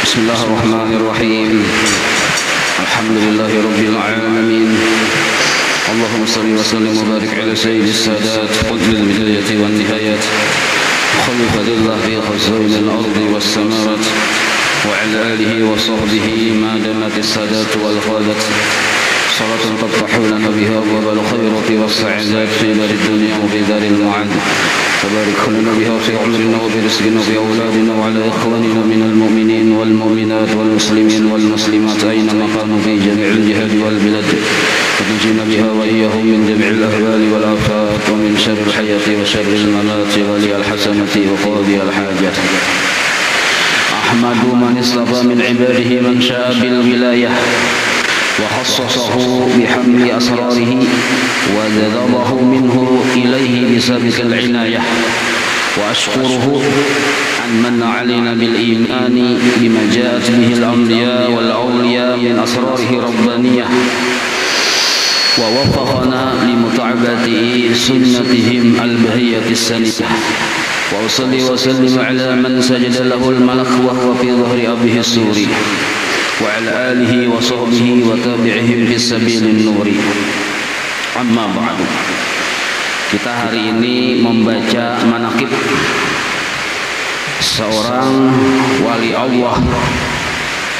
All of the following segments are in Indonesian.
بسم الله الرحمن الرحيم الحمد لله رب العالمين اللهم صل وسلم وبارك على سيد السادات قطب البداية والنهايات خليفة الله في خزائن الأرض والسماوات وعلى آله وصحبه ما دامت السادات والغادات صلاة تفتح لنا بها أبواب الخيرات والسعادات في دار الدنيا وفي دار المعاد وبارك لنا بها في عمرنا وفي رزقنا وفي أولادنا وعلى إخواننا من المؤمنين والمؤمنات والمسلمين والمسلمات أينما كانوا في جميع الجهاد والبلاد وتنجينا بها وإياهم من جميع الأهوال والآفات ومن شر الحياة وشر الممات ولي الحسنة وقاضي الحاجات. أحمد من اصطفى من عباده من شاء بالولاية وخصصه بحمل أسراره وذذبه منه إليه بسابق العناية وأشكره أن من علينا بالإيمان بما جاءت به الأنبياء والأولياء من أسراره ربانية ووفقنا لمتابعة سنتهم البهية السنية وأصلي وسلم على من سجد له الملك وهو في ظهر أبيه السوري وعلى آله وصحبه وتابعهم في سبيل النور. Amma ba'du. Kita hari ini membaca manaqib seorang wali Allah,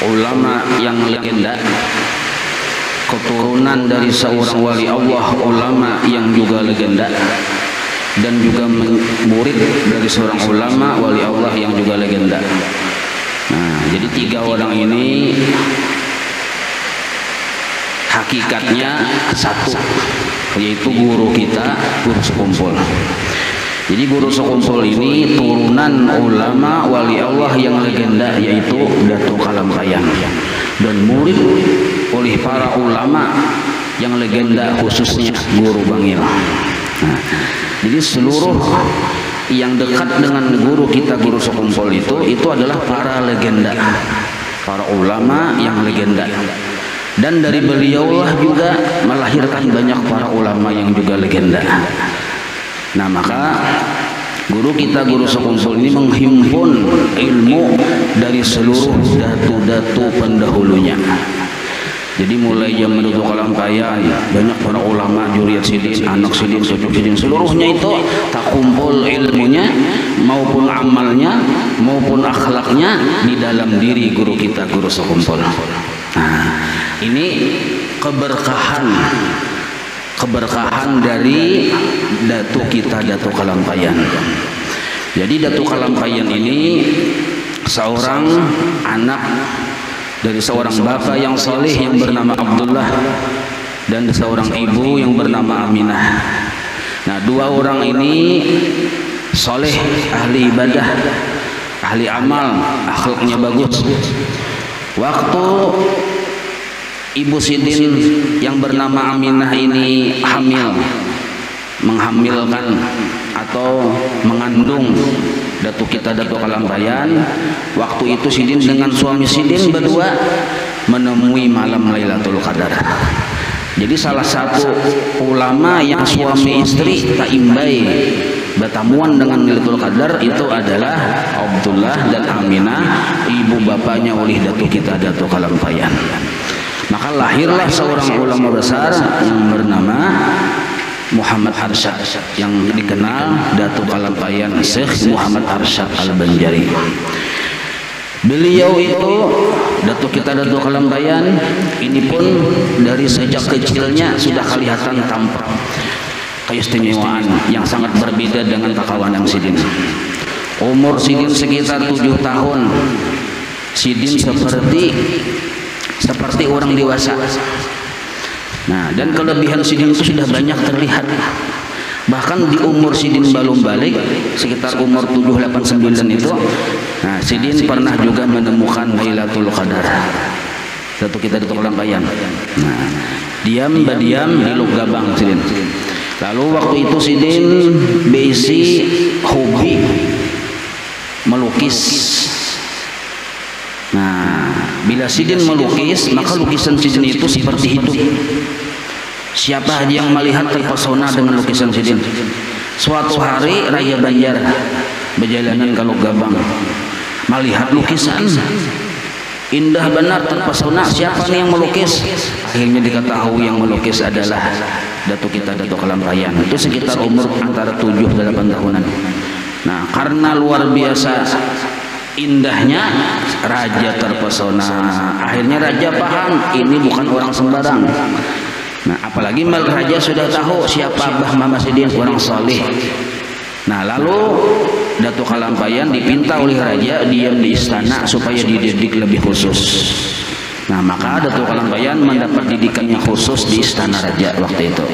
ulama yang legenda, keturunan dari seorang wali Allah, ulama yang juga legenda, dan juga murid dari seorang ulama wali Allah yang juga legenda. Nah, jadi tiga orang ini hakikatnya satu, yaitu guru kita, guru sekumpul. Jadi guru sekumpul ini turunan ulama wali Allah yang legenda, yaitu Datuk Kalampayan, dan murid oleh para ulama yang legenda, khususnya guru Bangil. Nah, jadi seluruh yang dekat dengan guru kita, guru sekumpul itu adalah para legenda, para ulama yang legenda. Dan dari beliaulah juga melahirkan banyak para ulama yang juga legenda. Nah, maka guru kita, guru sekumpul ini menghimpun ilmu dari seluruh datu-datu pendahulunya. Jadi mulai zaman Datuk Kalampayan banyak para ulama, juriat sidin, anak sidin, cucu sidin, seluruhnya itu tak kumpul ilmunya maupun amalnya maupun akhlaknya di dalam diri guru kita, guru sekumpul. Nah, ini keberkahan dari Datuk kita, Datuk Kalampayan. Jadi Datuk Kalampayan ini seorang anak dari seorang bapak yang soleh yang bernama Abdullah dan seorang ibu yang bernama Aminah. Nah, dua orang ini soleh, ahli ibadah, ahli amal, akhlaknya bagus. Waktu ibu sidin yang bernama Aminah ini menghamilkan atau mengandung Datuk kita, Datuk Kalampayan, waktu itu sidin dengan suami sidin berdua menemui malam Lailatul Qadar. Jadi salah satu ulama yang suami istri tak imbai bertamuan dengan Lailatul Qadar itu adalah Abdullah dan Aminah, ibu bapaknya oleh Datuk kita, Datuk Kalampayan. Maka lahirlah seorang ulama besar yang bernama Muhammad Arsyad, yang dikenal Datuk Kalampayan, Syekh Muhammad Arsyad Al-Banjari. Beliau itu Datuk kita, Datuk Kalampayan ini pun dari sejak kecilnya sudah kelihatan tampak keistimewaan yang sangat berbeda dengan kakawanan sidin. Umur sidin sekitar 7 tahun. Sidin seperti orang dewasa. Nah, dan kelebihan sidin itu sudah banyak terlihat. Bahkan di umur sidin belum balik, sekitar umur 7, 8, 9 itu, nah, sidin pernah juga menemukan Lailatul Qadar. Datuk kita, Datuk Kalampayan. Nah, diam di Luk Gabang sidin. Lalu waktu itu sidin besi hobi melukis. Nah, bila sidin melukis, maka lukisan sidin itu seperti hidup. Siapa aja yang melihat terpesona dengan lukisan sidin. Suatu hari Raya Banjar berjalanan ke Luk Gabang, melihat lukisan indah benar, terpesona. Siapa nih yang melukis? Akhirnya diketahui yang melukis adalah datuk kita, Datuk Kalampayan. Itu sekitar umur antara 7-8 tahunan. Nah, karena luar biasa indahnya, raja terpesona. Akhirnya raja paham ini bukan orang sembarang. Nah, apalagi raja sudah tahu siapa Abah Mama Sidin, orang saleh. Nah, lalu Datuk Kalampayan dipinta oleh raja diam di istana supaya dididik lebih khusus. Nah, maka Datuk Kalampayan mendapat didikan yang khusus di istana raja waktu itu.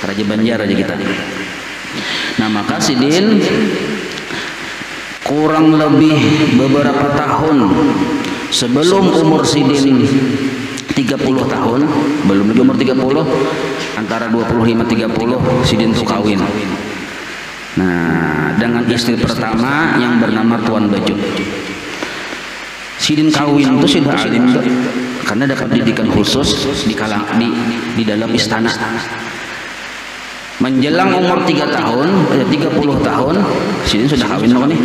Raja Banjar raja kita. Nah, maka Sidin kurang lebih beberapa tahun sebelum umur Sidin 30 tahun, belum lagi umur 30, antara 25-30 Sidin tuh kawin. Nah, dengan istri pertama yang bernama Tuan Bajut. Sidin kawin itu sudah alim tuh, karena dapat didikan khusus di dalam istana. Menjelang umur 30 tahun, Sidin sudah kawin loh nih.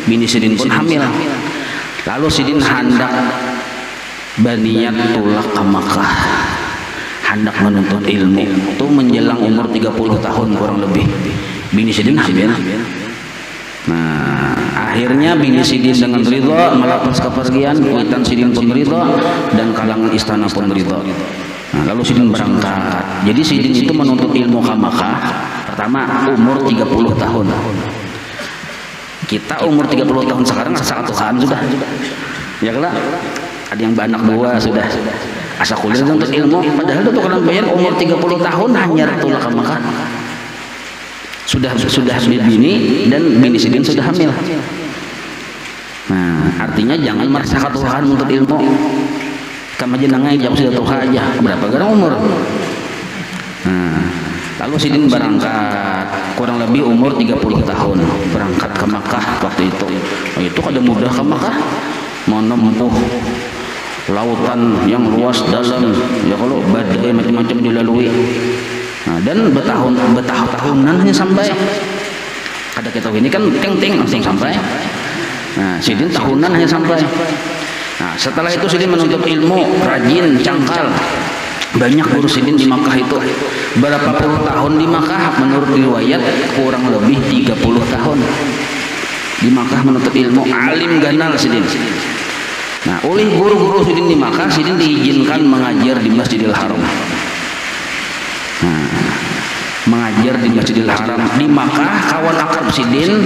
Bini Sidin pun hamil. Lalu Sidin hendak berniat tulak ke Makkah, hendak menuntut ilmu. Itu menjelang umur 30 tahun kurang lebih. Bini Sidin hamil. Nah, akhirnya bini Sidin dengan ridha melepas kepergian, kuitan Sidin pun ridha, dan kalangan istana pun ridha. Nah, lalu Sidin berangkat. Jadi Sidin itu menuntut ilmu ke Makkah pertama umur 30 tahun. Kita umur 30 tahun sekarang asa Tuhan sudah. Ya kelak ada yang anak dua sudah. Asa kuliah untuk ilmu, padahal Datuk Kalampayan umur 30 tahun hanya tulak ke Makkah. Sudah bini dan bini Sidin sudah hamil. Nah, artinya jangan merasa Tuhan untuk ilmu. Kamu jenengan jam sudah Tuhan aja. Berapa garang umur? Nah, lalu Sidin berangkat kurang lebih umur 30 tahun berangkat ke Makkah waktu itu. Oh, itu kada mudah ke Makkah, menempuh lautan yang luas dalam, ya kalau badai macam-macam dilalui. Nah, dan bertahun-tahunan hanya sampai. Ada kita ini kan ting-ting langsung sampai. Nah, Sidin tahunan hanya sampai. Nah, setelah itu Sidin menuntut ilmu, rajin, cangkal. Banyak guru Sidin di Makkah itu. Berapa puluh tahun di Makkah? Menurut riwayat kurang lebih 30 tahun di Makkah menuntut ilmu. Alim ganal Sidin. Nah, oleh guru-guru Sidin di Makkah, Sidin diizinkan mengajar di Masjidil Haram. Nah, mengajar di Masjidil Haram di Makkah. Kawan akrab Sidin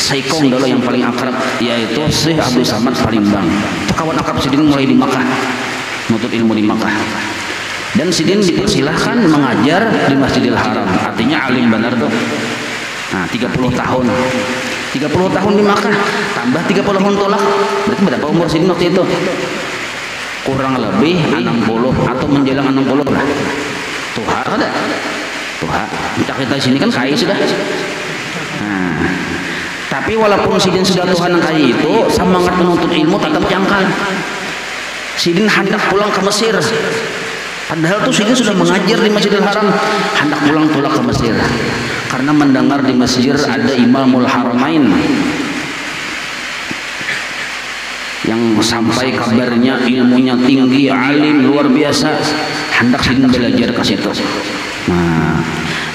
Saikong dulu yang paling akrab, yaitu Syekh Abdul Samad Palimbang. Itu kawan akrab Sidin mulai di Makkah, menuntut ilmu di Makkah. Dan Sidin dipersilahkan mengajar di Masjidil Haram, artinya alim benar tuh. Nah, 30 tahun 30 tahun di Makkah tambah 30 tahun tolak, berarti berapa umur Sidin waktu itu? Kurang lebih 60 atau menjelang 60 lah. Tuhan ada Tuhan kita di sini kan kaya sudah. Nah, tapi walaupun Sidin sudah Tuhan yang kaya itu, semangat menuntut ilmu tetap jangkal. Sidin hendak pulang ke Mesir, padahal tuh Sidin sudah mengajar di Masjidil Haram, hendak pulang tulak ke Mesir karena mendengar di Mesir ada Imamul Haramain yang sampai kabarnya ilmunya tinggi, alim luar biasa. Hendak Sidin belajar ke situ. Nah,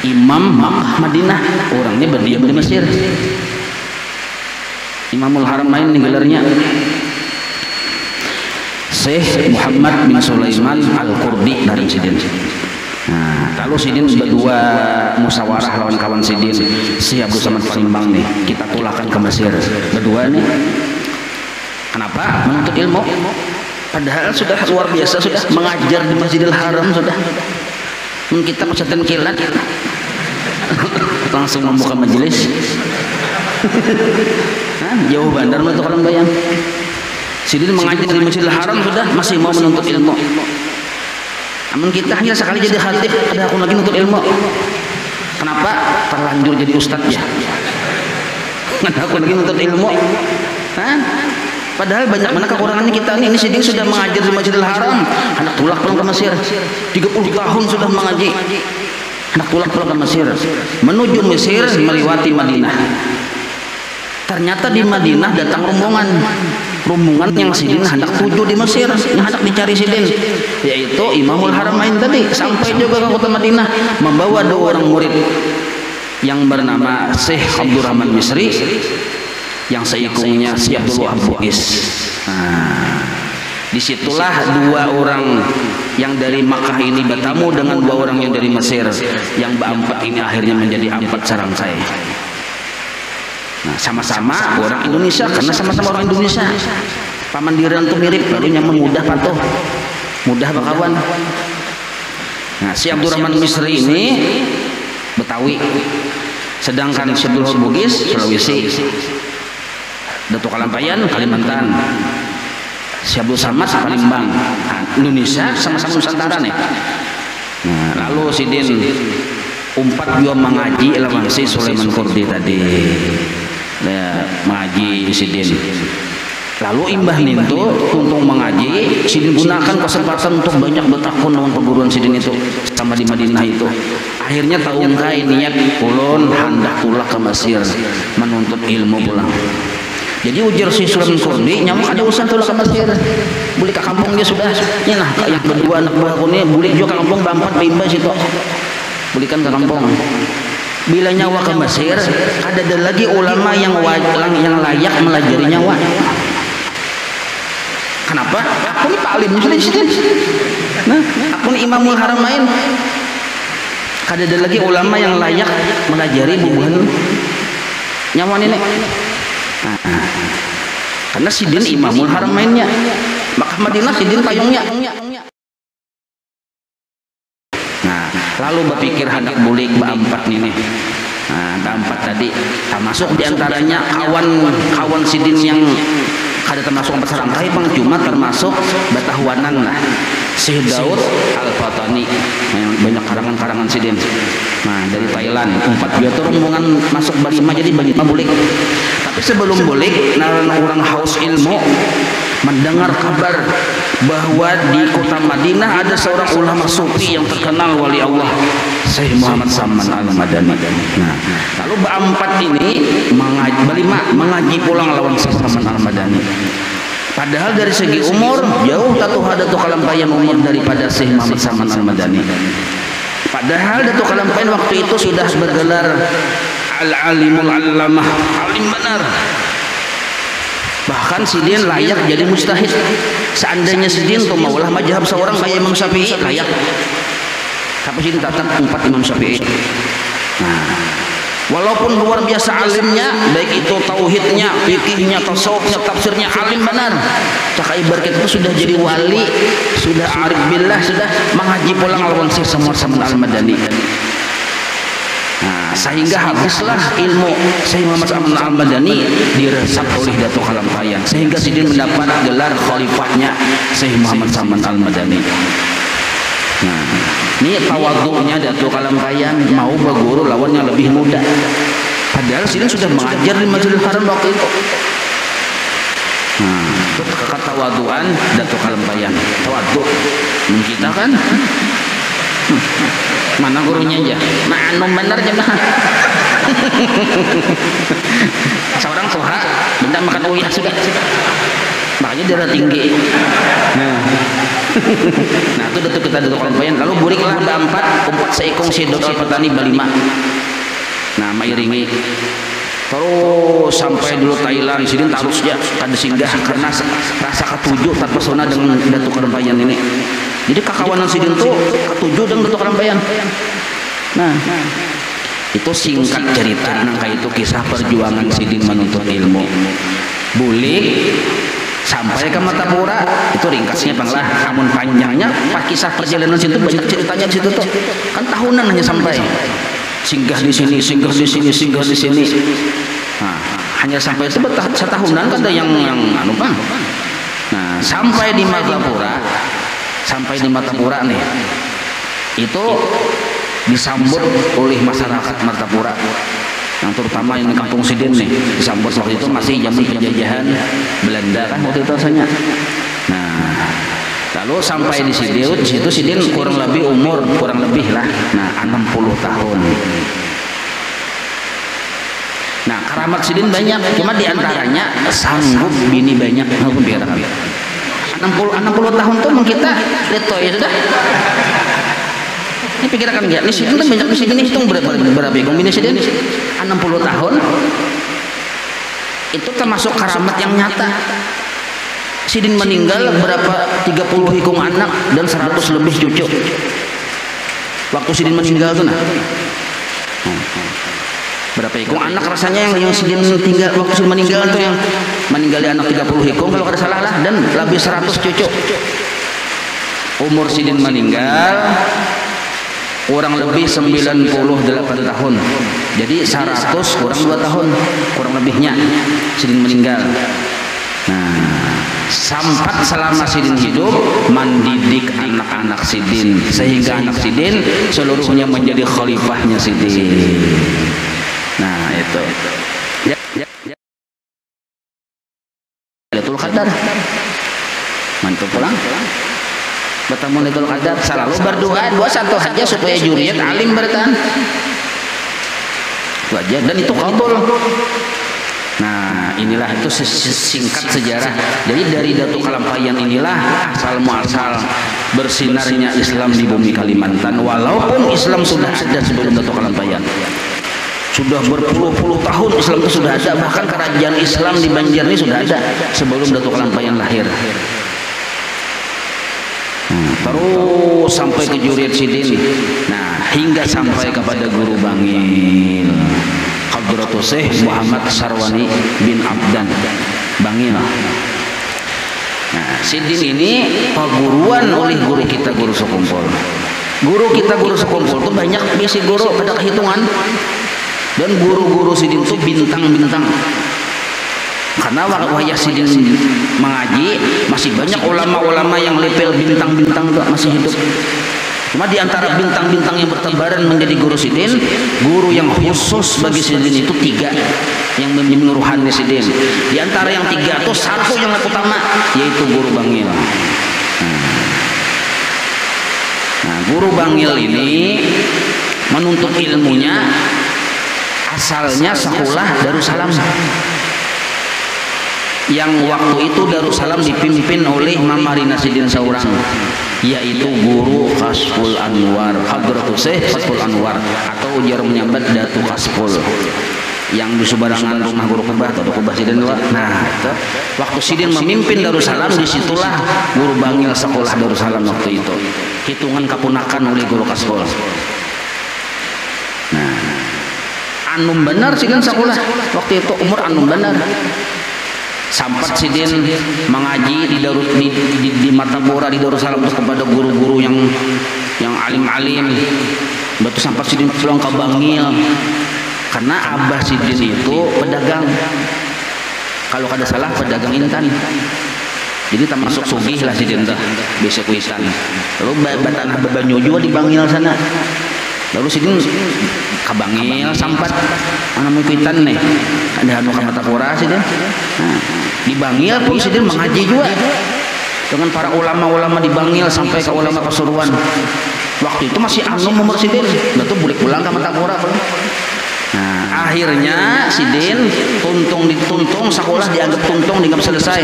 Imam Makkah Madinah, orangnya berdiam di Mesir. Imamul Haramain ini gelarnya. Syekh Muhammad bin Sulaiman Al-Qurdi dari Sidin. Nah, lalu Sidin berdua musyawarah lawan kawan Sidin, Syekh Abdul Samad Palimbang nih, kita tulakan ke Mesir berdua nih. Kenapa? Menuntut ilmu. Padahal sudah luar biasa, sudah mengajar di Masjidil Haram sudah. Kita pesantren kilat langsung membuka majelis. Jauh bandar untuk orang bayang. Sidin mengajar di Masjidil Haram sudah masih mau menuntut ilmu. Namun kita hanya sekali jadi khatib, ada aku lagi menuntut ilmu. Kenapa? Terlanjur jadi ustadz ya. Ada aku lagi menuntut ilmu. Padahal banyak mana kekurangannya kita nih. Ini Sidin sudah mengajar di Masjidil Haram, anak tulak pulang ke Mesir. 30 tahun sudah mengaji, anak tulak pulang ke Mesir. Menuju Mesir melewati Madinah. Ternyata di Madinah datang rombongan rombongan yang sidin hendak tuju di Mesir, yang hendak dicari sidin, yaitu Imamul Haramain tadi. Sampai juga ke kota Madinah membawa 2 orang murid yang bernama Syekh Abdurrahman Misri, yang seikungnya Syekh Abdul Wahab Buis. Nah, disitulah 2 orang yang dari Makkah ini bertemu dengan 2 orang yang dari Mesir, yang berempat ini akhirnya menjadi 4 sarangsai. Nah, sama-sama orang Indonesia, karena sama-sama orang Indonesia. Pamandiran itu mirip, lalu nyaman, mudah patuh, mudah berkawan. Nah, si Abdurrahman Misri ini Betawi, sedangkan si Abdul Wahab Buis Sulawesi, Datuk Kalampayan Kalimantan, si Abdul Samad Palembang. Nah, Indonesia sama-sama Nusantara nih. Nah, lalu sidin umpat juga mengaji lawan si Sulaiman Kurdi tadi. Nah, mengaji sidin. Lalu imbah nintu untuk mengaji, sidin gunakan kesempatan untuk banyak bertakun dengan perguruan sidin itu sama di Madinah itu. Akhirnya tahun kai niat ulun hendak tulah ke Mesir menuntut ilmu pulang. Jadi ujar si Sulaiman Kurdi, nyamuk ada usaha tulah ke Mesir, boleh ke kampung dia sudah. Ya nah, yang berdua anak buah aku ini boleh juga ke kampung bampat imbah situ, bolehkan ke kampung. Bila nyawa ke Mesir, ada lagi ulama yang layak melajari nyawa. Kenapa? Aku ini Pak Alim Muslim. Nah, aku ini Imamul Haramain. Ada lagi ulama yang layak melajari bubuhan nyawa ini. Nah, karena sidin Imamul Haramainnya, Makkah Madinah sidin payungnya. Nah, lalu berpikir hendak bulik berempat ini. Nah, berempat tadi termasuk diantaranya kawan sidin yang ada termasuk 4 serangkai bang, cuma termasuk Batahuanan lah, Syekh Daud Al-Fatani, yang banyak karangan-karangan sidin. Nah, dari Thailand 4 dia tuh rombongan masuk Balima, jadi Balima bulik. Tapi sebelum bulik, orang haus ilmu mendengar kabar bahwa di kota Madinah ada seorang ulama sufi yang terkenal wali Allah, Syekh Muhammad Saman Al-Madani. Nah, lalu berempat ini mengaji pulang lawan Syekh Saman Al-Madani. Padahal dari segi umur jauh Datuk Kalampayan umur daripada Syekh Muhammad Saman Al-Madani. Padahal Datuk Kalampayan waktu itu sudah bergelar Al-Alimul Allamah, alim benar. Bahkan sidin layak jadi mujtahid. Seandainya sidin tuh maulah mazhab seorang kayak Imam Syafi'i layak. Tapi sidin tatap 4 Imam Syafi'i. Nah, walaupun luar biasa alimnya, baik itu tauhidnya, fikihnya, tasawufnya, tafsirnya alim benar. Cak ibarat itu sudah jadi wali, sudah arif billah, sudah mengaji pulang lawan Syekh Saman Al-Madani. Nah, sehingga habislah ilmu Syekh Muhammad Saman Al-Madani diresap oleh Datuk Kalampayan, sehingga sidin mendapat gelar khalifahnya Syekh Muhammad Saman Al-Madani. Nah, ini tawaduknya Datuk Kalampayan mau berguru lawannya lebih muda. Padahal sidin sudah mengajar di Masjidil Haram waktu itu. Nah, itu ketawaduan Datuk Kalampayan. Tawaduk kita kan mana gurunya aja, nah benar aja mah. Seorang soha benda makan uyah sudah, makanya darah tinggi. Nah itu Datuk kita Datuk Kalampayan. Lalu buriklah umpat seikung si Datuk Al-Fatani Balima. Nah mairingi terus sampai dulu Thailand, sidin tarusnya kada singgah karena rasa ketujuh tak pesona dengan Datuk Kalampayan ini. Jadi kakawanan sidin tuh ketujuh dengan Datuk Kalampayan. Nah, itu singkat cerita nangka itu kisah perjuangan sidin menuntut ilmu. Bulik sampai ke Matapura itu ringkasnya bang lah. Namun panjangnya pas kisah perjalanan situ banyak ceritanya di situ tuh. Kan tahunan hanya sampai. Singgah di sini, singgah di sini, singgah di sini. Nah, hanya sampai setahunan kan ada yang anu bang. Nah, sampai di Martapura nih, itu disambut oleh masyarakat Martapura, yang terutama yang kampung sidin nih, disambut waktu itu masih zaman penjajahan Belanda kan waktu itu rasanya. Nah, lalu sampai di situ sidin kurang lebih lah, nah 60 tahun. Nah, karamat sidin banyak, cuma diantaranya sanggup bini banyak. 60 tahun tuh kita leto ya sudah. Ini pikirkan enggak? Ini sidin tuh banyak, sidin hitung berapa bini sidin? 60 tahun. Itu termasuk karamat yang nyata. Sidin meninggal berapa 30 hikung anak dan 100 lebih cucu. Waktu sidin meninggal tuh nah. Berapa hikung anak rasanya yang sidin tinggal waktu sidin meninggal tuh yang meninggali anak 30 hikung kalau ada salah lah, dan lebih 100 cucu. Umur sidin meninggal kurang lebih 98 tahun. Jadi 100 kurang 2 tahun kurang lebihnya sidin meninggal. Nah, sampat selama sidin hidup mendidik anak-anak sidin sehingga anak sidin seluruhnya menjadi khalifahnya sidin. Nah, itu Lailatul Qadar mantap pulang bertemu Lailatul Qadar, selalu berdoa satu aja supaya juriyat alim bertahan itu aja, dan itu kabul. Nah, inilah itu singkat sejarah. Jadi dari Datuk Kalampayan inilah asal muasal bersinarnya Islam di bumi Kalimantan, walaupun Islam sudah ada sebelum Datuk Kalampayan. Sudah berpuluh-puluh tahun Islam itu sudah ada, bahkan kerajaan Islam di Banjar ini sudah ada sebelum Datuk Kalampayan lahir. Terus sampai ke Juriyat Sidin. Nah, hingga sampai kepada Guru Bangil Hadratus Syekh Muhammad Sarwani bin Abdan Bangil. Nah, Sidin ini perguruan oleh guru kita, Guru Sekumpul. Guru kita Guru Sekumpul itu banyak bisi guru pada kehitungan. Dan guru-guru Sidin itu bintang-bintang. Karena wayah Sidin mengaji masih banyak ulama-ulama yang level bintang-bintang masih hidup. Cuma di antara bintang-bintang yang bertebaran menjadi guru Sidin, guru yang khusus bagi Sidin itu 3 yang membimbing ruhannya Sidin. Di antara yang 3 itu satu yang utama, yaitu Guru Bangil. Nah, Guru Bangil ini menuntut ilmunya asalnya sekolah Darussalam, yang waktu itu Darussalam dipimpin oleh Mama Rina Sidin Saurang, yaitu Guru Kasful Anwar, Hadratus Syekh Kasful Anwar, atau ujar menyambat Datu Kasful, yang di Subarangan rumah Guru Kubah atau Kubah Sidin. Nah, waktu Sidin memimpin Darussalam, disitulah Guru Bangil sekolah Darussalam waktu itu, hitungan keponakan oleh Guru Kasful. Nah, anum benar Sidin sekolah waktu itu, umur anum benar. Sampai Sidin mengaji di Martapura di Darussalam kepada guru-guru yang alim-alim. Batu sampai Sidin pulang ke Bangil karena abah Sidin itu pedagang, kalau kada salah pedagang intan. Jadi termasuk sugih lah Sidin dah, bisa kuitan. Lalu tanah bebanyu juga di Bangil sana. Lalu Sidin ke Bangil sampat mana mau kuitan nih, ada anu ke Martapura Sidin. Nah, di Bangil pun Sidin mengaji juga dengan para ulama-ulama di Bangil sampai ke ulama Pasuruan. Waktu itu masih anum umur Sidin, betul boleh pulang ke Martapura. Nah, akhirnya Sidin tuntung sekolah dianggap tuntung, dianggap selesai.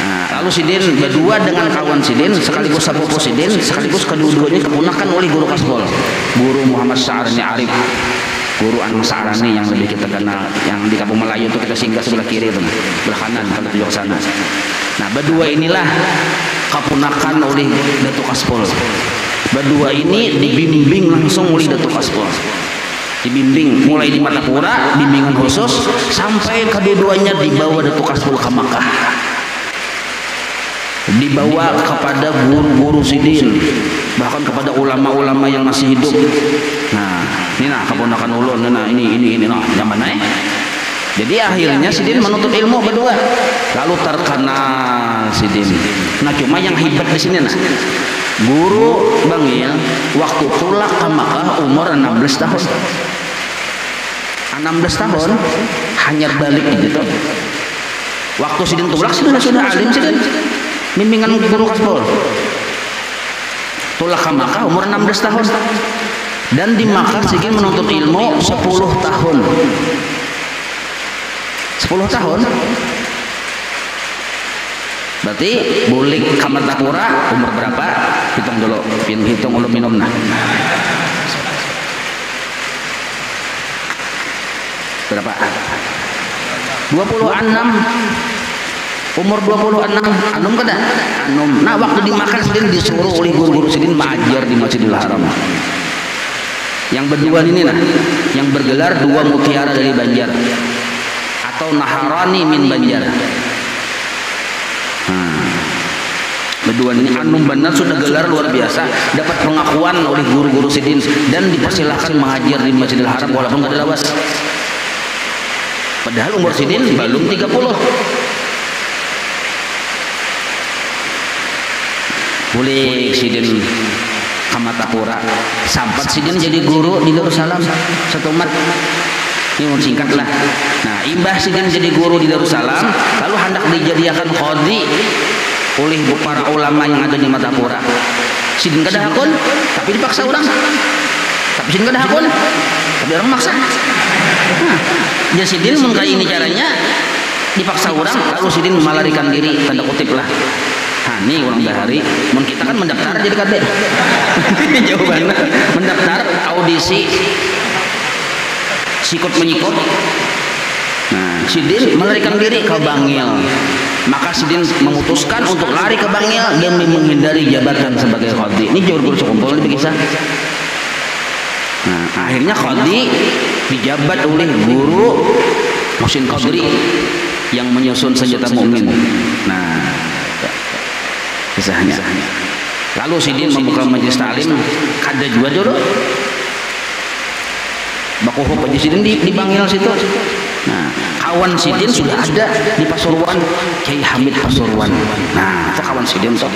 Nah, lalu Sidin berdua dengan kawan Sidin sekaligus sepupu Sidin, sekaligus kedua-duanya keponakan oleh Guru Kasful, Guru Muhammad Sa'arani Arif, Guru Anwar Sa'arani yang lebih kita kenal, yang di Kampung Melayu itu kita singgah sebelah kiri itu, sebelah kanan kalau di sana. Nah, berdua inilah keponakan oleh Datuk Kasful. Berdua ini dibimbing langsung oleh Datuk Kasful. Dibimbing mulai di Martapura, bimbingan khusus, sampai kedua-duanya dibawa Datuk Kasful ke Makkah. Dibawa kepada guru-guru Sidin, bahkan kepada ulama-ulama yang masih hidup. Nah, ini nah keponakan ulun, nah ini nah zaman Jadi akhirnya Sidin menuntut ilmu berdua, lalu terkenal Sidin. Nah, cuma yang hebat di sini nah, Guru Bangil waktu tulak ke Makkah umur 16 tahun. 16 tahun hanya balik gitu. Waktu Sidin tulak sudah alim Sidin. Bimbingan Guru Kasful. Tulak ke Makkah umur 16 tahun. Dan di Makkah Sidin menuntut ilmu 10 tahun. tahun. Berarti bulik Kamartapura umur berapa? Hitung dulu, hitung ulun minum nah. Berapa? 26. Umur 26 anum kada? Anum. Nah, waktu dimakan sidin disuruh oleh guru-guru sidin mengajar di Masjidil Haram. Yang berdua ini nah, yang bergelar dua mutiara dari Banjar atau Naharani min Banjar. Berdua ini anum benar sudah gelar luar biasa, dapat pengakuan oleh guru-guru sidin dan dipersilahkan mengajar di Masjidil Haram walaupun tidak ada lawas. Padahal umur sidin belum 30. Boleh sidin Kamartapura sampai sidin jadi guru di Darussalam Setumat. Ini singkat lah. Nah, imbah sidin jadi guru di Darussalam, lalu hendak dijadikan qadhi oleh para ulama yang ada di Martapura. Sidin kada hakun, tapi dipaksa orang. Tapi sidin kada hakun, tapi orang maksa. Jadi sidin mun ini caranya dipaksa orang, lalu sidin melarikan diri, tanda kutip lah. Nah, ini orang dahari, mun kita kan mendaftar jadi kade. Jawabannya mendaftar audisi sikut menyikut. Nah, sidin melarikan diri ke Bangil. Maka sidin memutuskan untuk lari ke Bangil demi menghindari jabatan sebagai qadhi. Ini jauh guru sekumpul ini kisah. Nah, akhirnya qadhi dijabat oleh guru Muhsin Qadri yang menyusun senjata mukmin. Nah, kisahnya. Lalu sidin membuka majelis taklim kada juga dulu. Bakuh majelis sidin di Bangil situ. Nah, kawan sidin sudah ada di Pasuruan, Kiai Hamid Pasuruan. Nah, itu kawan sidin tuh.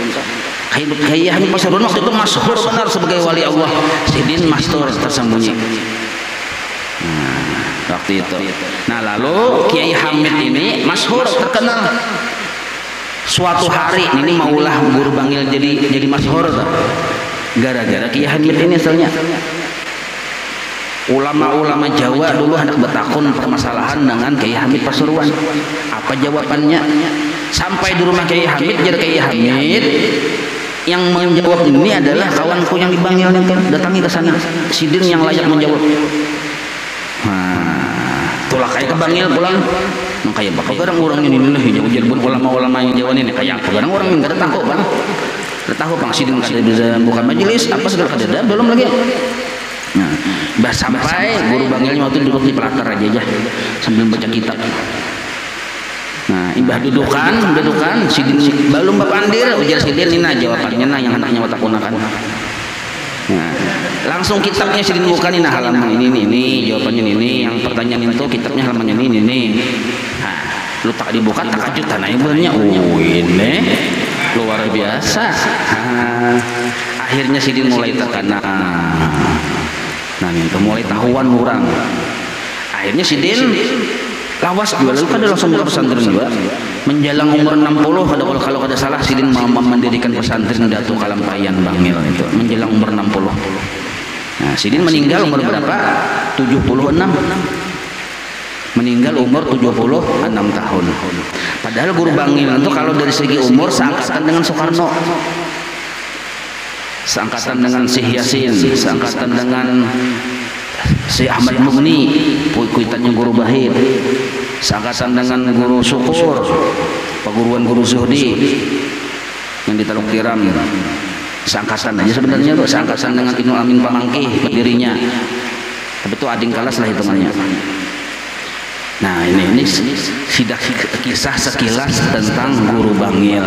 Kiai Hamid Pasuruan waktu itu masyhur benar sebagai wali Allah. Sidin mastur tersembunyi. Nah, waktu itu. Nah, lalu Kiai Hamid ini masyhur terkenal. Suatu hari ini maulah guru Bangil jadi masyhur tuh. Gara-gara Kiai Hamid ini asalnya. Ulama-ulama Jawa dulu hendak bertakun permasalahan dengan Kiai Hamid Pasuruan. Apa jawabannya? Sampai di rumah Kiai Hamid, jadi Kiai Hamid yang menjawab ini adalah kawanku yang di Bangil itu, datangi ke sana. Sidin yang layak menjawab. Nah, tulah kayak ke Bangil pulang. Makanya bakal orang ini nih jadi ulama-ulama yang Jawa ini kayak kadang orang yang enggak tahu bang. Enggak tahu bang sidin kada bisa bukan majelis apa segala kada belum lagi. Nah, sampai guru Bangilnya waktu duduk di pelatar aja sambil baca kitab. Nah, imbah dudukan, sidin belum bapandir, ujar sidin ini jawabannya nah yang anaknya watak gunakan. Nah, langsung kitabnya sidin bukan ini halaman ini jawabannya ini, yang pertanyaan itu kitabnya halamannya ini. Nah, lu tak dibuka tak kajut tanah ibunya. Ini luar biasa. Nah, akhirnya sidin mulai terkena. Nah, itu mulai tahuan orang. Akhirnya sidin lawas juga lalu kada langsung buka pesantren juga. Menjelang umur 60 kalau kada salah sidin mendirikan pesantren Datu Kalampayan Bangil itu. Menjelang umur 60. Nah, sidin meninggal umur berapa? 76. Meninggal umur 76 tahun. Padahal guru Bangil itu kalau dari segi umur seangkatan dengan Soekarno. Seangkatan dengan Syekh Yasin, seangkatan dengan Syekh Ahmad Mugni, kuitannya guru Bahir, seangkatan dengan guru Syukur, perguruan guru Zuhdi yang di Teluk Tiram, seangkatan aja sebenarnya tuh, seangkatan dengan Ibnu Amin Pamangkih pendirinya, tapi itu ading kalas lah hitungannya. Nah, ini sidak kisah sekilas tentang guru Bangil.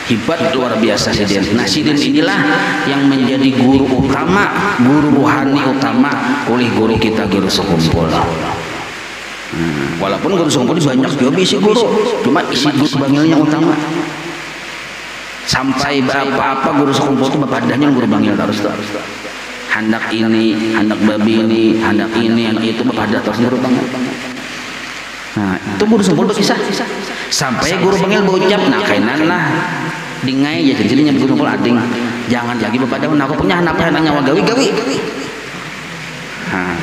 Hebat luar biasa sidin. Nah, sidin inilah yang menjadi guru utama, guru rohani utama oleh guru kita guru sekumpul. Walaupun guru sekumpul banyak juga isi guru, cuma isi guru Bangilnya utama. Sampai apa guru sekumpul itu bapadahnya guru Bangil terus. Hendak ini, hendak babi ini, hendak ini, hendak itu bapadah terus guru Bangil. Nah, itu guru sekumpul berkisah. Sampai guru Bangil berucap, nah kainan lah dingai ya jadinya guru sekumpul ading. Jangan lagi bapak daun aku punya anak nyawa gawi. Nah,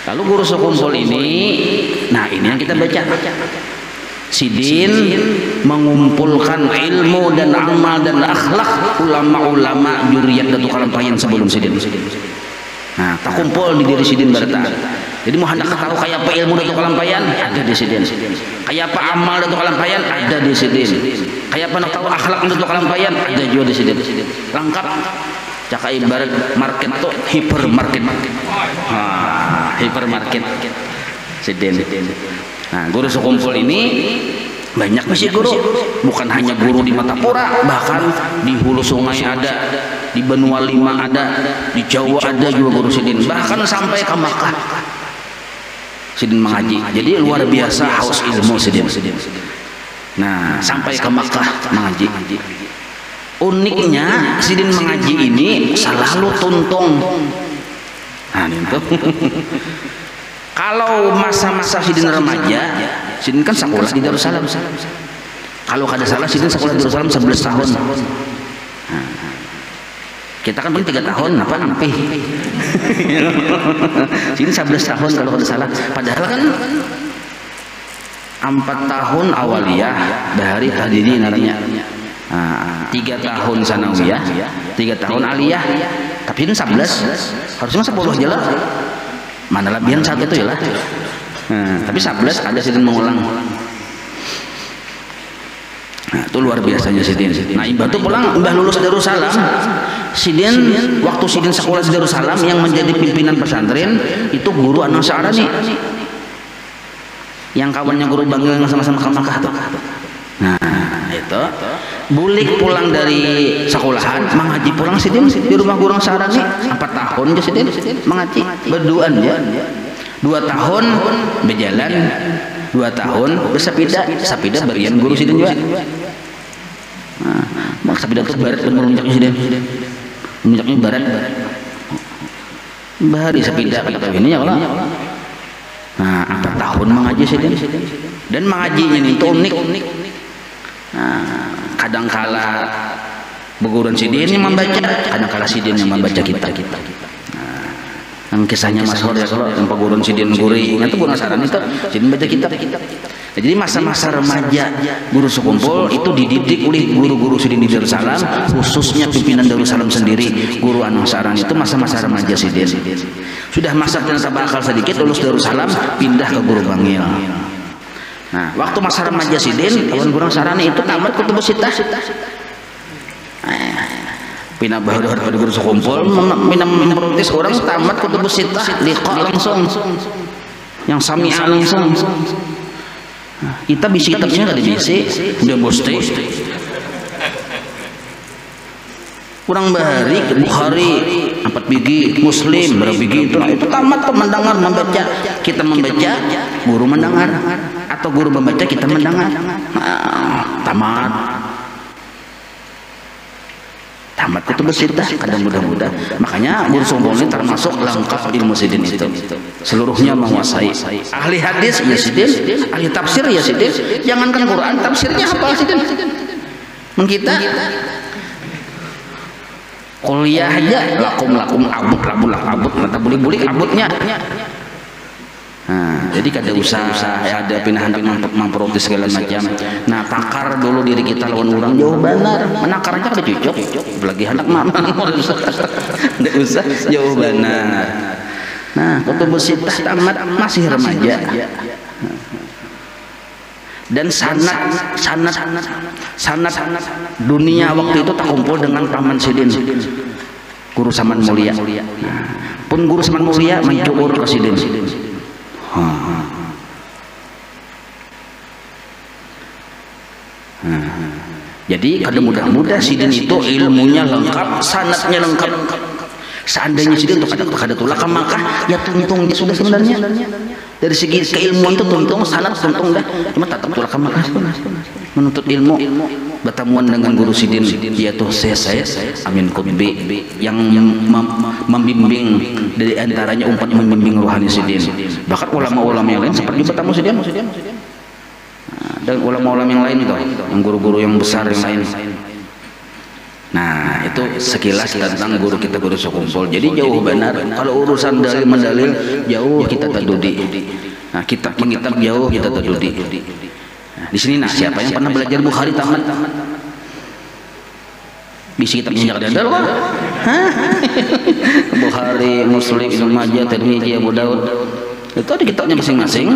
Lalu guru sekumpul ini, nah ini yang kita baca. Sidin mengumpulkan ilmu dan amal dan akhlak ulama-ulama juriyat Datuk Kalampayan sebelum Sidin. Nah, tak kumpul di diri Sidin Barta. Jadi mau hendak tahu kayak apa ilmu Datuk Kalampayan, ada di Sidin. Kayak apa amal Datuk Kalampayan, ada di Sidin. Kayak apa nak tahu akhlak Datuk Kalampayan, ada juga di Sidin. Lengkap. Caka ibarat market tuh hipermarket. Hipermarket Sidin. Nah, guru sekumpul ini banyak masih guru, bukan hanya guru di Matapura, bahkan di hulu sungai ada, di benua lima ada, di Jawa ada juga guru Sidin, bahkan sampai ke Makkah Sidin mengaji. Jadi luar biasa haus ilmu Sidin. Nah, sampai ke Makkah mengaji. Uniknya Sidin mengaji ini selalu tuntung. Nah, itu. Kalau masa-masa Sidin remaja, Sidin kan sekolah di Darussalam. Kalau kada salah Sidin sekolah di Darussalam 11 tahun. Nah, kita kan 3 tahun, apa nampi? Sidin 11 tahun kalau kada salah. Padahal kan 4 tahun awaliyah dari hadiri naranya. 3 tahun sanawiyah, 3 tahun aliyah. Tapi ini 11, harusnya 10 aja lah. Mana lebihan saat itu ya lah. Tapi 11 ada Sidin mengulang. Nah, itu luar biasanya Sidin. Nah, Mbah tuh pulang, Mbah lulus Darussalam. Sidin waktu Sidin sekolah di Darussalam yang menjadi pimpinan pesantren itu guru Anang Sa'arani. Yang kawannya guru Bangil yang sama-sama ke Makkah tuh. Nah, itu bulik pulang dari sekolahan mengaji pulang Sidin di rumah guru Sa'arani 4 tahun aja Sidin mengaji berduaan ya. 2 tahun berjalan, 2 tahun bersepeda berian guru Sidin juga. Nah, sepeda itu barat dan meluncaknya Sidin. Meluncaknya barat. Bahari sepeda kata ini ya Allah. Nah, 4 tahun mengaji Sidin. Dan mengajinya itu unik. Nah, kadangkala beguruan Sidin yang membaca, kadangkala Sidin yang membaca kita. Nah, yang kisahnya masyhur ya kalau yang peguruan Sidin guri, ingat tuh guru Sa'arani itu Sidin baca kitab. Nah, jadi masa-masa remaja guru sekumpul itu dididik oleh guru-guru Sidin di Darussalam, khususnya pimpinan Darussalam sendiri, guru Anang Sa'arani itu masa-masa remaja Sidin. Sudah masa ternyata bakal sedikit lulus Darussalam, pindah ke guru Bangil. Nah, waktu masa remaja Sidin, kawan guru Sa'arani itu tamat kutubus sittah. Pindah baru pada guru sekumpul, memprotes orang tamat kutubus sittah, liqa langsung, yang sami'a langsung. Nah, kita bisi kitabnya nggak dibisi, udah boste. Kurang bahari Bukhari 4 biji, Muslim berapa biji itu tamat tuh mendengar membaca, kita membaca, guru mendengar, atau guru membaca kita mendengar. Tamat kutubus sittah kadang mudah-mudah. Makanya guru sekumpul ini termasuk lengkap ilmu Sidin itu, seluruhnya menguasai. Ahli hadis ya Sidin, ahli tafsir ya Sidin. Jangankan Quran, tafsirnya apa Sidin? Kita kuliah aja lakum abut mata bulik abutnya. Nah, jadi kada usah ada pindahan memprotes segala macam. Nah, takar dulu diri kita lawan orang jauh benar. Menakar aja kada cocok. Apalagi anak mama. Tidak usah jauh benar. Nah, kutubus sittah tamat masih remaja. Dan sanad dunia waktu itu tak kumpul dengan paman Sidin, guru Saman Mulia. Pun guru Saman Mulia mencukur ke Sidin. Jadi kada mudah-mudah Sidin itu ilmunya lengkap, sanadnya lengkap. Seandainya Sidin untuk kada tulah ke Makkah, ya tuntung dia sudah sebenarnya. Dari segi keilmuan itu tuntung, sanad tuntung dah. Cuma tetap tulah ke Makkah menuntut ilmu. Bertemuan dengan guru Sidin yaitu Syekh Amin Qutbi yang membimbing, dari antaranya umat membimbing rohani Sidin. Bahkan ulama-ulama yang lain seperti bertemu Sidin. Dan ulama-ulama yang lain itu, yang guru-guru yang besar yang lain. Nah, itu sekilas tentang guru kita, guru sekumpul. Jadi jauh benar. Kalau urusan dalil mendalil jauh kita terdudi. Nah, kitab jauh kita terdudi. Nah, di sini siapa yang pernah belajar Bukhari tamat? Bisi kitabnya jangan dadal kok. Bukhari, Muslim, Ibnu Majah, Tirmidzi, Abu Daud. Itu ada kitabnya masing-masing.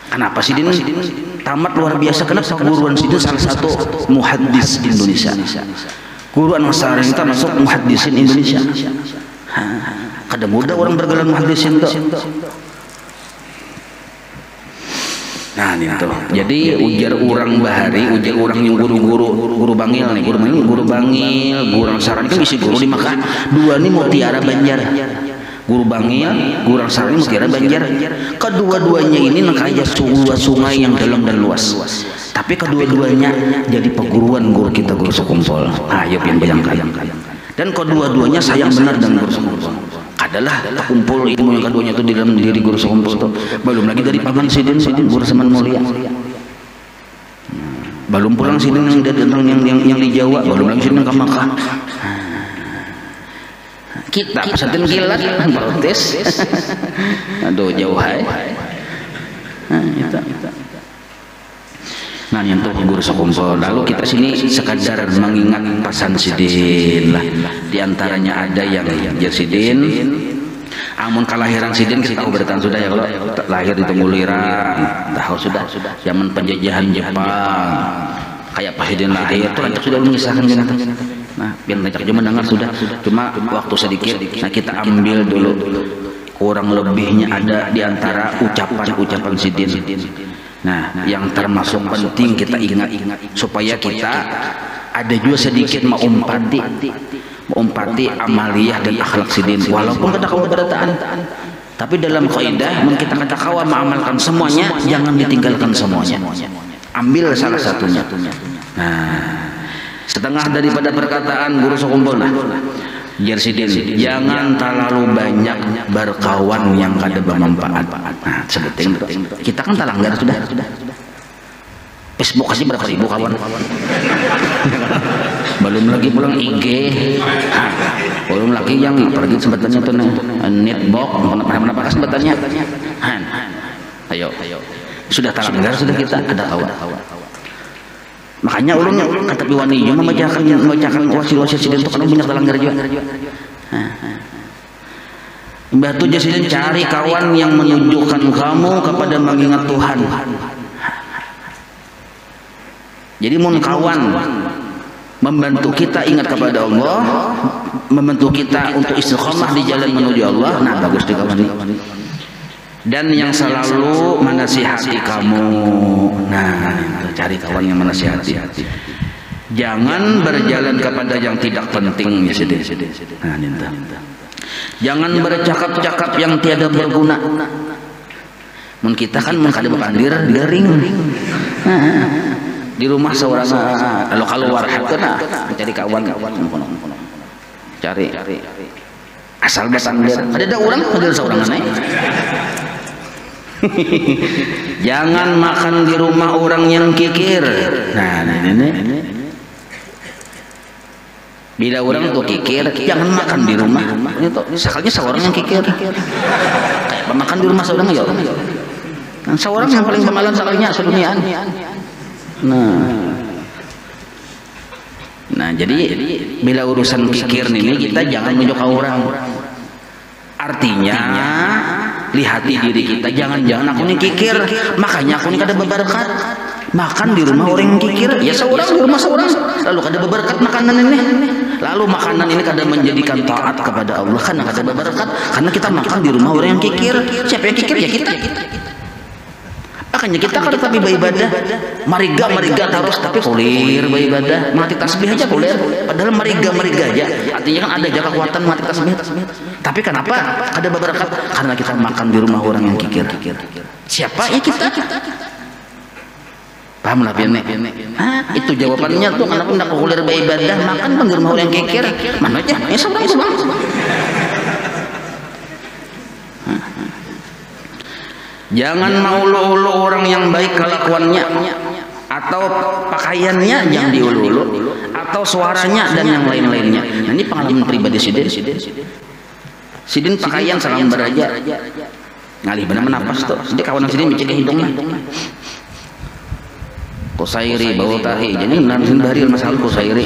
Kenapa Sidin tamat luar biasa? Kenapa guruan Sidin salah satu muhaddis Indonesia? Guruan Masari itu masuk muhaddisin Indonesia. Kada mudah orang bergelar muhaddisin tuh. Nah itu. Jadi ujar orang Bahari, ujar orang yang guru Bangil nih, guru Bangil, guru Saran itu isi guru di Makkah. Dua ini mutiara Banjar. Guru Bangil, guru Saran mutiara Banjar. Kedua-duanya ini nakaya sungai yang dalam dan luas. Tapi kedua-duanya jadi perguruan guru kita, guru sekumpul. Ayo yang bayangkan. Dan kedua-duanya sayang benar dengan guru sekumpul. Adalah kumpul ilmu yang keduanya itu di dalam diri guru sekumpul itu. Belum lagi dari paman Sidin guru Saman Mulia. Belum pulang Sidin yang di Jawa, belum lagi Sidin ke Makkah. Kita pesantren kilat protes. Aduh jauh hai. Nah itu guru sekumpul. Lalu kita sini sekadar mengingat pasan Sidin lah. Di antaranya ada yang Sidin. Amun kelahiran Sidin kita tahu beratan sudah ya, kalau lahir di Tunggulira tahu sudah zaman penjajahan Jepang. Kayak Pak Sidin lahir itu rancak sudah mengisahkan gitu. Nah biar rancak cuma dengar sudah. Cuma waktu sedikit. Nah kita ambil dulu kurang lebihnya ada di antara ucapan Sidin. Nah, yang termasuk penting kita ingat supaya kita ada juga sedikit mengumpati amaliyah dan akhlak Sidin. Walaupun kita kawan berataan, tapi dalam kaidah kita kata kawan mengamalkan semuanya, jangan ditinggalkan semuanya. Ambil salah satunya. Nah, setengah daripada perkataan guru sekumpul Jar Sidin, jangan terlalu banyak berkawan yang kada bermanfaat. Nah, sebutin kita kan talanggar sudah. Facebook kasih berapa ribu kawan? Belum lagi pulang IG. Belum lagi yang pergi sebutannya tuh netbox, mana sebutannya. Ayo. Sudah talanggar sudah kita ada kawan. Makanya ulun kata piwani juga membacakan wasil Sidin itu karena banyak talanggar juga. Mbah tu Sidin cari kawan yang menunjukkan kamu kepada mengingat Tuhan. Jadi mun kawan membantu kita ingat kepada Allah, membantu kita untuk istiqomah di jalan menuju Allah, nah bagus di kawan ini. Dan yang selalu menasihati kamu, nah cari kawan yang menasihati. Jangan berjalan kepada yang tidak penting ya Sidin. Nah ninta. Jangan bercakap-cakap yang tiada berguna. Mun kita kan mun kada bekandir garing. Di rumah seorang kalau keluar hatna mencari kawan. Cari. Asal besandir. Ada orang panggil seorang aneh. Jangan makan di rumah orang yang kikir. Nah, ini. Bila orang tuh kikir, jangan makan di rumah. Itu sekalinya seorang yang kikir. Kayak pemakan di rumah seorang ya. Nah, seorang yang paling pemalan sekalinya seduniaan. Nah, jadi bila urusan kikir ini kita jangan menunjuk orang. Artinya lihati diri kita, jangan aku ini kikir, makanya aku ini kada berberkat. Makan di rumah orang yang kikir, ya seorang di rumah seorang, lalu kada berberkat makanan ini. Lalu makanan ini kada menjadikan taat kepada Allah karena kada berberkat, karena kita makan di rumah orang yang kikir. Siapa yang kikir ya kita. Makanya kita kada tapi beribadah, mariga terus tapi kulir beribadah, mati tasbih aja kulir. Padahal mariga aja. Artinya kan ada jaga kekuatan mati tasbih. Tapi kenapa kada berberkat? Karena kita makan di rumah orang yang kikir. Siapa ya kita? Paham lah piane. Itu jawabannya tuh kenapa ndak kulir beribadah, makan di rumah orang yang kikir. Mana aja? Ya seorang. Jangan mau ulu orang yang baik kelakuannya. atau pakaiannya yang diulu-ulu, atau suaranya dan yang lain-lainnya. Nah, ini pengalaman pribadi Sidin. Sidin pakaian salam beraja ngalih benar menapas tuh. Jadi kawan Sidin bicara hidungnya. Kosairi bau tahi. Jadi nanti bahari masalah kosairi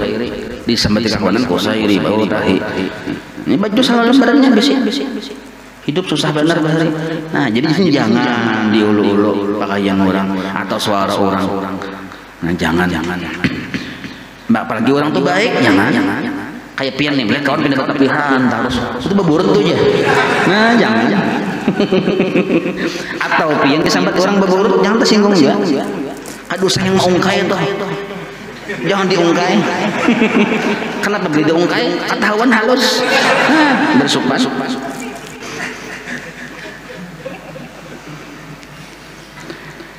di sambati kawanan kosairi bau tahi. Ini baju salam lembarannya besi. Hidup susah benar bahari. Nah, jadi sini jangan diulu-ulu pakaian orang atau suara orang. Nah, jangan. Mbak, apalagi orang tuh baik, jangan. Kayak pian nih, melihat kawan pindah ke pihan, terus itu beburut tuh ya. Nah, jangan. Atau pian disambat orang beburut, jangan tersinggung ya. Aduh, saya mau ungkai tuh. Jangan diungkai. Kenapa beli diungkai? Ketahuan halus. Nah, bersupan.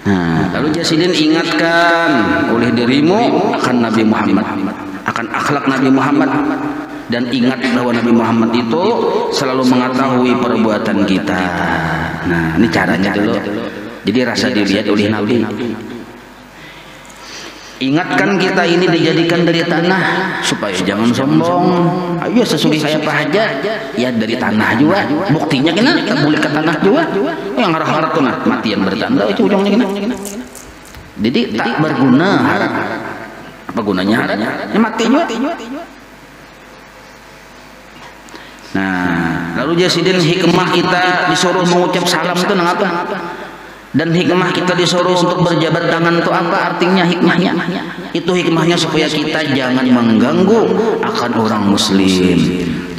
Nah, lalu Jasidin ingatkan oleh dirimu akan Nabi Muhammad, akan akhlak Nabi Muhammad, dan ingat bahwa Nabi Muhammad itu selalu mengetahui perbuatan kita. Nah, ini caranya dulu. Jadi rasa dilihat oleh Nabi. Ingatkan kita ini dijadikan dari tanah supaya jangan sombong. Ayo sesuai kayak apa aja ya dari tanah juga. Buktinya kena boleh ke tanah juga. Yang harap-harap tuh mati yang bertanda itu ujungnya kena. Jadi tak berguna harap. Apa gunanya harap? Ya mati juga. Nah, lalu Jasidin hikmah kita disuruh mengucap salam itu mengapa? Dan hikmah kita disuruh untuk berjabat tangan itu apa artinya hikmahnya? Itu hikmahnya supaya kita jangan mengganggu akan orang muslim.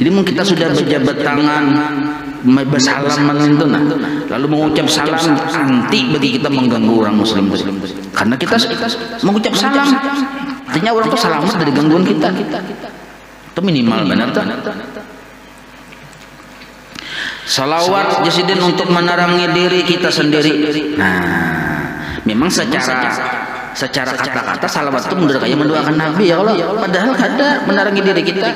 Jadi mungkin kita sudah berjabat tangan, bersalaman itu lalu mengucap salam, anti bagi kita mengganggu orang muslim. Karena kita mengucap salam, artinya orang itu selamat dari gangguan kita. Itu minimal benar tuh. Salawat Jasidin untuk menerangi diri kita sendiri. Nah, memang secara kata-kata salawat itu menurut kayak mendoakan Nabi ya Allah. Padahal ada menerangi diri kita.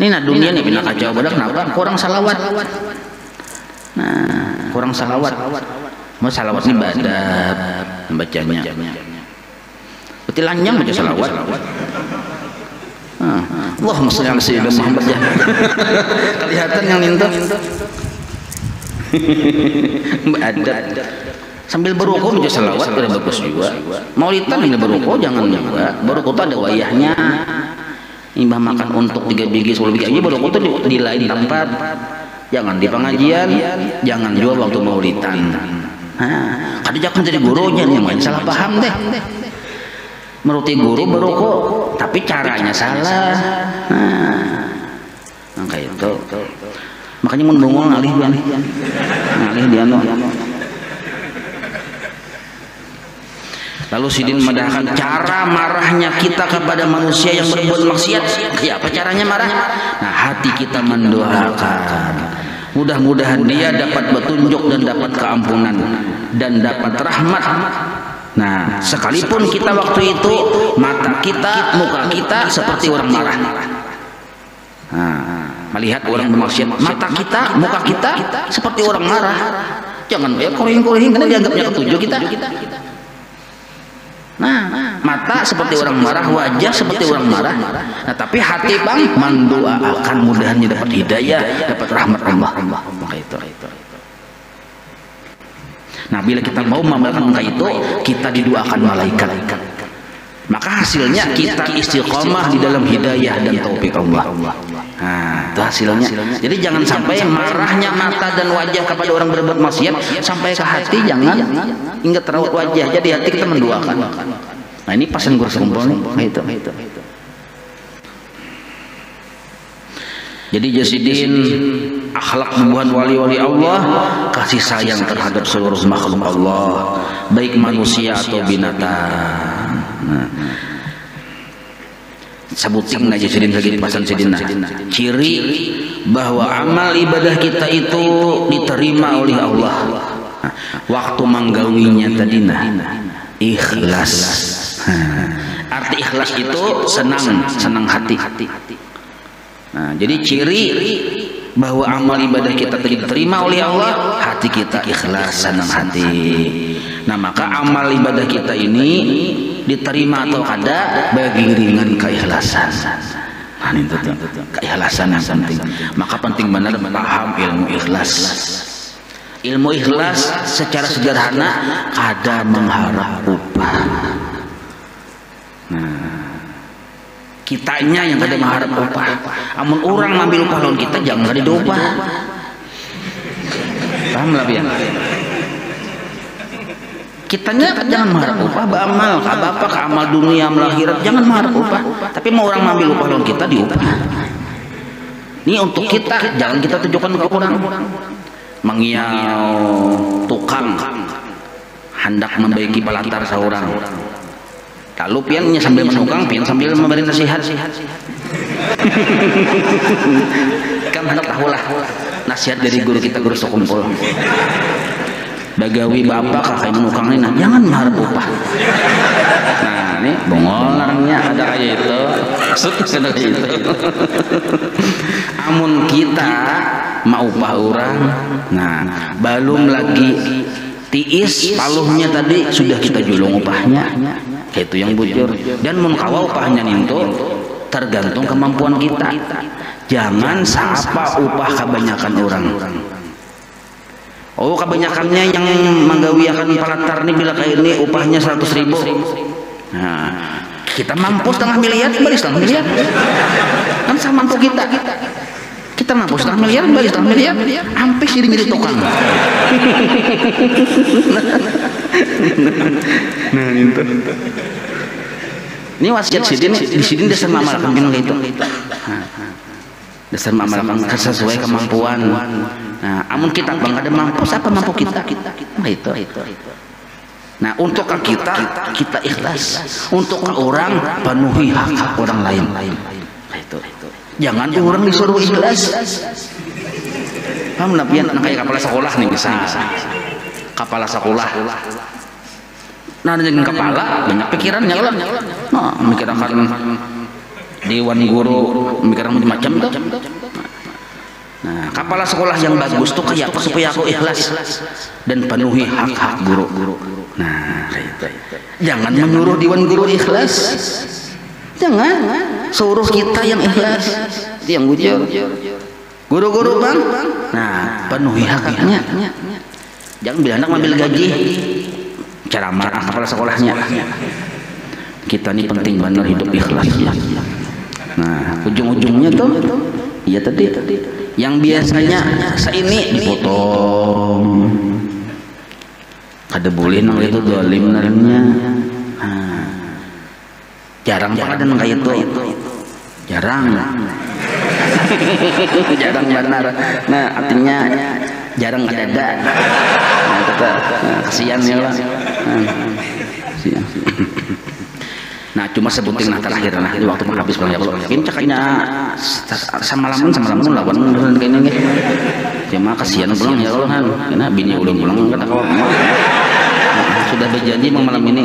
Ini nah dunia nih pindah kacau badak kenapa? Kurang salawat. Nah, kurang salawat. Mau salawat ini badab bacanya. Berarti lanjang baca salawat. Allahumma shalli ala sayyidina Muhammad ya. Kelihatan yang nintu. Adab sambil berukuk baca salawat udah bagus juga. Maulidan sambil berukuk jangan juga. Berukuk itu ada wayahnya. Imbah makan untuk 3 biji 10 biji aja berukuk itu di lain tempat. Jangan di pengajian, jangan juga waktu maulidan. Nah, kada jangan jadi gurunya nih yang salah paham deh. Meruti guru berukuk tapi caranya salah. Nah, kayak itu. Makanya mun bengong ngalih dia lalu Sidin medahkan cara marahnya kita kepada manusia yang berbuat maksiat. Kayak apa caranya marah? Nah, hati kita mendoakan mudah-mudahan dia dapat petunjuk dan dapat keampunan dan dapat rahmat. Nah, sekalipun kita waktu itu mata kita, muka kita seperti orang marah. Nah, melihat orang bermaksiat, mata kita, muka kita seperti orang marah. Jangan ya koring-koring karena dianggapnya ketujuh kita. Nah, mata seperti orang marah, wajah seperti orang marah. Nah, tapi hati bang mendoakan mudahannya dapat hidayah, dapat rahmat Allah. Maka itu. Nah, bila kita mau mengamalkan itu, kita didoakan malaikat. Maka hasilnya kita istiqomah di dalam hidayah dan taufik Allah. Nah, itu hasilnya. Jadi jangan sampai marahnya mata dan wajah kepada orang berbuat maksiat sampai ke hati, jangan hingga terawat wajah. Jadi hati kita mendoakan. Nah, ini pasan guru sekumpul nih. Itu. Jadi Jasidin akhlak nubuhan wali-wali Allah, kasih sayang terhadap seluruh makhluk Allah, baik manusia atau binatang. Nah, sebutin aja Sidin lagi pasan Sidin. Ciri bahwa amal ibadah kita itu diterima oleh Allah. Waktu menggawinya tadi ikhlas. Arti ikhlas itu senang hati. Nah, jadi ciri bahwa amal ibadah kita diterima oleh Allah, hati kita ikhlas, senang hati. Nah, maka amal ibadah kita ini diterima atau kada bagi ringan keikhlasan. Nah, itu keikhlasan yang penting. Maka penting benar paham ilmu ikhlas. Ilmu ikhlas secara sederhana kada mengharap upah. Nah, kitanya yang kada mengharap upah. Amun orang ngambil upah lawan kita jangan kada diupah. Paham lah ya? Kitanya jangan mengharap upah, beramal, apa ke amal dunia, amal akhirat, jangan mengharap upah. Tapi mau orang ngambil upah lawan kita diupah. Ini untuk kita, jangan kita tunjukkan ke orang. Mengiau tukang hendak membaiki balantar seorang. Lalu piannya sambil menukang, pian sambil memberi nasihat. Kan hendak tahulah nasihat dari guru kita, guru sekumpul. Bagawi bapak kakak menukang ini, nah, jangan mengharap upah. Nah ini bongol orangnya ada kayak itu, maksud kayak itu. Amun kita mau upah orang, nah belum lagi tiis paluhnya tadi sudah kita julung upahnya, itu yang bujur. Dan mun kawa upahnya nintu tergantung kemampuan kita. Jangan sapa upah kebanyakan orang. Oh, kebanyakannya yang menggawiakan palatar ini bila kayak ini upahnya 100.000. Nah, kita mampu setengah miliar, balik setengah miliar. Kan sama mampu kita. Kita mampu setengah miliar, balik setengah miliar. Hampir sih jadi tukang. Nah, itu. Ini wasiat sidin, di sini dasar mamalkan gini gitu. Dasar mamalkan sesuai kemampuan. Nah, amun kita bang ada mampu, siapa mampu kita? Nah, itu. Nah, untuk kita ikhlas. Untuk orang penuhi hak orang lain. Nah, itu. Jangan orang disuruh ikhlas. Paham lah, pian kayak kepala sekolah nih bisa. Kepala sekolah. Nah, dengan kepala banyak pikirannya lah. Nah, mikirkan dewan guru, mikirkan macam-macam tuh. Nah, kepala sekolah yang bagus tuh kayak apa supaya aku ikhlas dan penuhi hak-hak guru. Nah, itu. Jangan menyuruh dewan guru ikhlas. Jangan. Suruh kita yang ikhlas. Itu yang bujur. Guru-guru bang. Nah, penuhi haknya. Jangan bilang anak ngambil gaji. Cara marah kepala sekolahnya. Kita ini penting benar hidup ikhlas. Nah, ujung-ujungnya tuh, iya tadi. Yang biasanya ini dipotong, kada boleh nang itu dolim narimnya. Nah, jarang banget nang kayak itu, jarang benar. Nah, artinya jarang ada. Nah, kita kasihan ya lah. Nah, cuma sebutin nah terakhir nah di waktu habis bang ya kalau mungkin caknya sama lamun lawan kayaknya nih. Cuma kasihan pulang ya Allah kan, karena bini ulang pulang kata kawan sudah berjanji malam ini.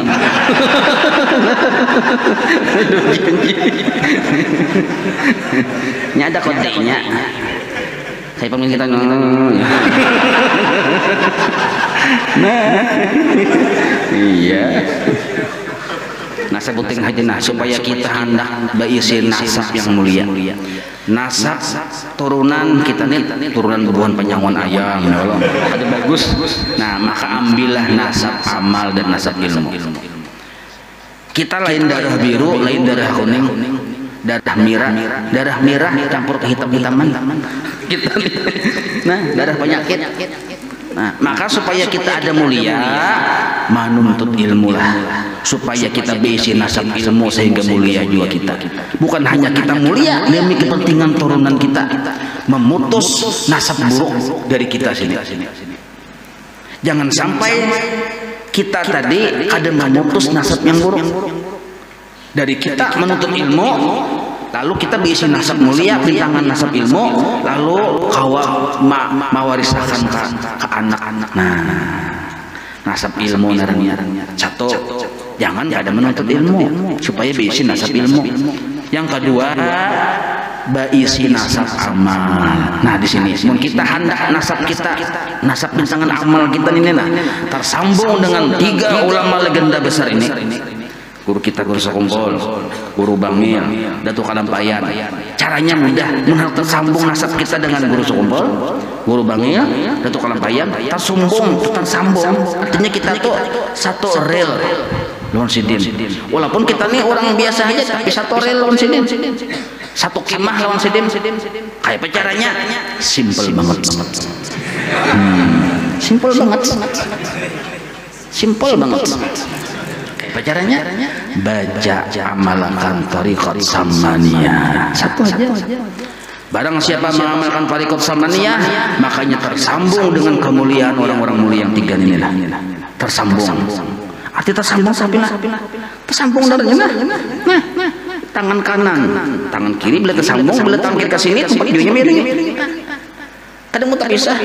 Ini ada kodenya. Saya pemimpin kita. Nah, iya. Nah, sebutin aja nah supaya kita hendak berisi nasab yang mulia. Nasab turunan kita nih turunan buruan penyangon ayam ya Allah. Ada bagus. Nah, maka ambillah nasab amal dan nasab ilmu. Kita lain darah biru, lain darah kuning, darah merah campur ke hitam-hitaman. Kita nah, darah penyakit. Nah, maka supaya kita ada mulia, menuntut ilmu lah. Supaya kita berisi nasab ilmu sehingga mulia juga kita. Bukan hanya kita mulia demi kepentingan turunan kita, memutus nasab buruk dari kita sini. Jangan sampai kita tadi ada memutus nasab yang buruk dari kita menuntut ilmu, lalu kita berisi nasab mulia, bintangan nasab ilmu, lalu kawa mawarisakan ke anak-anak. Nah, nasab ilmu narangnya satu. Jangan ada menuntut ilmu supaya berisi nasab ilmu. Yang kedua, berisi nasab amal. Nah, di sini kita hendak nasab kita, nasab bintangan amal kita ini nah tersambung dengan tiga ulama legenda besar ini. guru kita guru sekumpul, guru Bangil, Datuk Kalampayan. Caranya mudah, menurut tersambung nasab kita dengan guru sekumpul, guru Bangil, Datuk Kalampayan, tersambung. Artinya kita tuh satu rel lawan sidin. Walaupun kita nih orang biasa aja, tapi satu rel lawan sidin, satu kemah lawan sidin. Kayak apa caranya? Simple banget. Simple banget. Apa caranya? Baca amalkan tariqat samaniyah. Satu aja. Barang siapa mengamalkan tariqat samaniyah, makanya tersambung dengan kemuliaan orang-orang mulia yang tiga inilah. Tersambung. Arti tersambung sapilah. Tersambung darahnya. Nah, tangan kanan, tangan kiri bila tersambung, bila tangan kiri ke sini tempat jualnya miring. Kadang mau terpisah.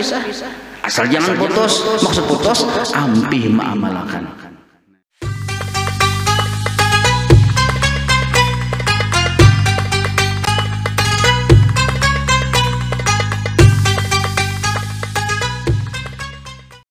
Asal jangan putus. Maksud putus, ampih mengamalkan.